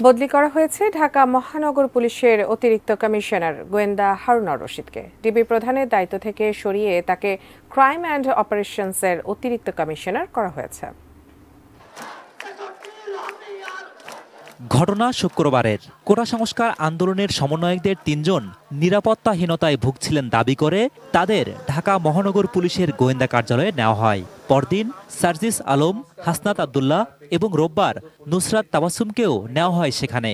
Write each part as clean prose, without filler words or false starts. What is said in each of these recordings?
বদলি করা হয়েছে ঢাকা মহানগর পুলিশের অতিরিক্ত কমিশনার গোয়েন্দা হারুনুর রশিদকে। ডিবি প্রধানের দায়িত্ব থেকে সরিয়ে তাকে ক্রাইম অ্যান্ড অপারেশনসের অতিরিক্ত কমিশনার করা হয়েছে। ঘটনা শুক্রবারের। কোটা সংস্কার আন্দোলনের সমন্বয়কদের ৩ জন নিরাপত্তাহীনতায় ভুগছিলেন দাবি করে তাদের ঢাকা মহানগর পুলিশের গোয়েন্দা কার্যালয়ে নেওয়া হয়। পরদিন সার্জিস আলম, হাসনাত আব্দুল্লাহ এবং রোববার নুসরাত তাবাসসুমকেও নেওয়া হয় সেখানে।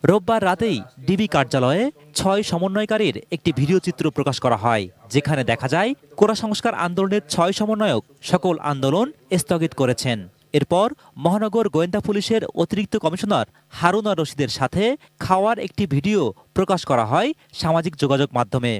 রোববার রাতেই ডিবি কার্যালয়ে ৬ সমন্বয়কারীর একটি ভিডিও চিত্র প্রকাশ করা হয়, যেখানে দেখা যায় কোটা সংস্কার আন্দোলনের ৬ সমন্বয়ক সকল আন্দোলন স্থগিত করেছেন। এরপর মহানগর গোয়েন্দা পুলিশের অতিরিক্ত কমিশনার হারুনুর রশিদের সাথে খাওয়ার একটি ভিডিও প্রকাশ করা হয় সামাজিক যোগাযোগ মাধ্যমে।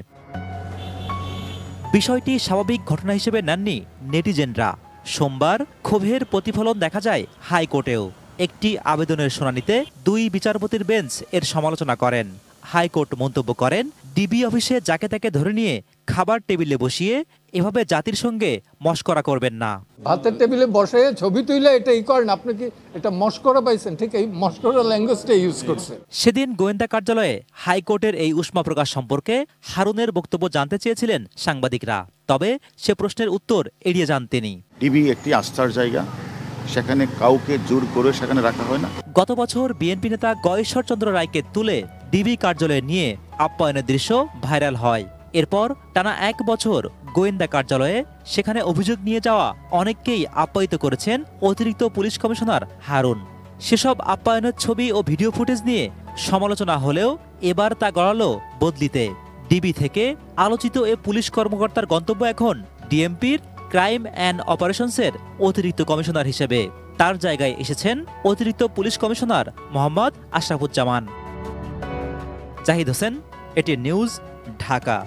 বিষয়টি স্বাভাবিক ঘটনা হিসেবে নেননি নেটিজেনরা। সোমবার ক্ষোভের প্রতিফলন দেখা যায় হাইকোর্টেও। একটি আবেদনের শুনানিতে ২ বিচারপতির বেঞ্চ এর সমালোচনা করেন। হাইকোর্ট মন্তব্য করেন, ডিবি অফিসে যাকে তাকে ধরে নিয়ে খাবার টেবিলে বসিয়ে এভাবে জাতির সঙ্গে মশকরা করবেন না। ভাতের টেবিলে বসে ছবি তুলে এটা করেন, আপনি কি এটা মশকরা পাইছেন? ঠিক এই মশকরা ল্যাঙ্গুয়েজটা ইউজ করছে। সেদিন গোয়েন্দা কার্যালয়ে হাইকোর্টের এই উষ্মা প্রকাশ সম্পর্কে হারুনের বক্তব্য জানতে চেয়েছিলেন সাংবাদিকরা, তবে সে প্রশ্নের উত্তর এড়িয়ে যান তিনি। ডিবি একটি আস্থার জায়গা, সেখানে কাউকে জোর করে সেখানে রাখা হয় না। গত বছর বিএনপি নেতা গয়েশ্বর চন্দ্র রায়কে তুলে ডিবি কার্যালয়ে নিয়ে আপ্যায়নের দৃশ্য ভাইরাল হয়। এরপর টানা ১ বছর গোয়েন্দা কার্যালয়ে সেখানে অভিযোগ নিয়ে যাওয়া অনেককেই আপ্যায়িত করেছেন অতিরিক্ত পুলিশ কমিশনার হারুন। সেসব আপ্যায়নের ছবি ও ভিডিও ফুটেজ নিয়ে সমালোচনা হলেও এবার তা গড়ালো বদলিতে। ডিবি থেকে আলোচিত এ পুলিশ কর্মকর্তার গন্তব্য এখন ডিএমপির ক্রাইম অ্যান্ড অপারেশনসের অতিরিক্ত কমিশনার হিসেবে। তার জায়গায় এসেছেন অতিরিক্ত পুলিশ কমিশনার মোহাম্মদ আশরাফুজ্জামান। জাহিদ হোসেন, এটি নিউজ, ঢাকা।